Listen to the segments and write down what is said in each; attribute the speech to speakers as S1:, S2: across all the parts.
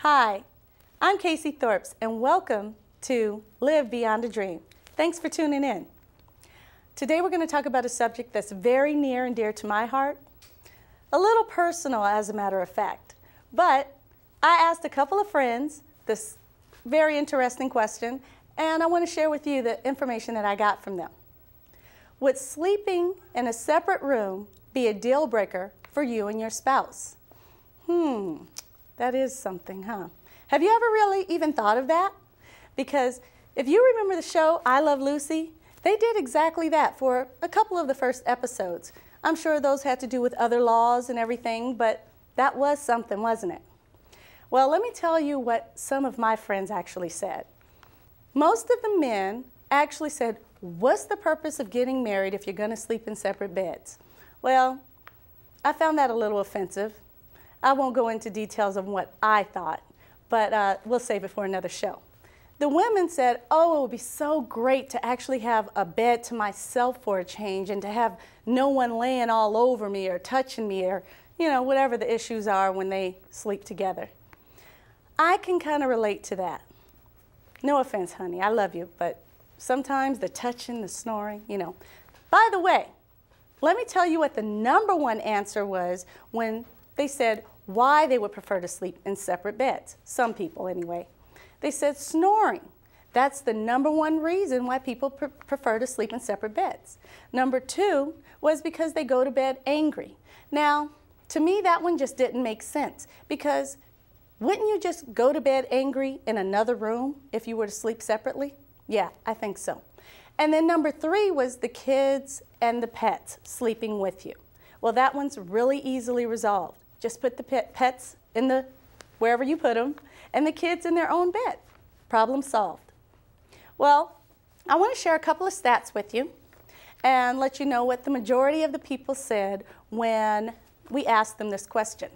S1: Hi, I'm Kacey Thorps, and welcome to Live Beyond a Dream. Thanks for tuning in. Today we're going to talk about a subject that's very near and dear to my heart. A little personal, as a matter of fact. But I asked a couple of friends this very interesting question, and I want to share with you the information that I got from them. Would sleeping in a separate room be a deal breaker for you and your spouse? That is something, huh? Have you ever really even thought of that? Because if you remember the show I Love Lucy, they did exactly that for a couple of the first episodes. I'm sure those had to do with other laws and everything, but that was something, wasn't it? Well, let me tell you what some of my friends actually said. Most of the men actually said, what's the purpose of getting married if you're going to sleep in separate beds? Well, I found that a little offensive. I won't go into details of what I thought, but we'll save it for another show. The women said, oh, it would be so great to actually have a bed to myself for a change and to have no one laying all over me or touching me or, you know, whatever the issues are when they sleep together. I can kind of relate to that. No offense, honey, I love you, but sometimes the touching, the snoring, you know. By the way, let me tell you what the #1 answer was when they said why they would prefer to sleep in separate beds. Some people, anyway. They said snoring. That's the #1 reason why people prefer to sleep in separate beds. #2 was because they go to bed angry. Now, to me, that one just didn't make sense because wouldn't you just go to bed angry in another room if you were to sleep separately? Yeah, I think so. And then #3 was the kids and the pets sleeping with you. Well, that one's really easily resolved. Just put the pets in wherever you put them and the kids in their own bed. Problem solved. Well, I want to share a couple of stats with you and let you know what the majority of the people said when we asked them this question.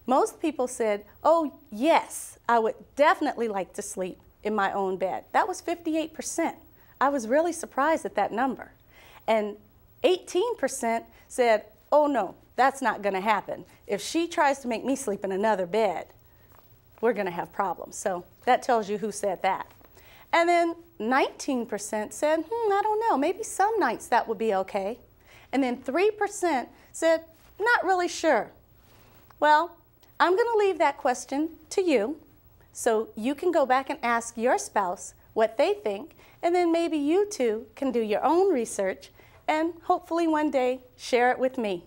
S1: Most people said, oh, yes, I would definitely like to sleep in my own bed. That was 58%. I was really surprised at that number. And 18% said, oh, no, that's not going to happen. If she tries to make me sleep in another bed, we're going to have problems. So that tells you who said that. And then 19% said, I don't know, maybe some nights that would be okay. And then 3% said, not really sure. Well, I'm going to leave that question to you so you can go back and ask your spouse what they think, and then maybe you two can do your own research and hopefully one day share it with me.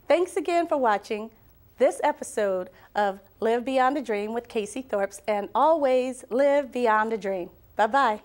S1: Thanks again for watching this episode of Live Beyond a Dream with Kacey Thorps, and always live beyond a dream. Bye-bye.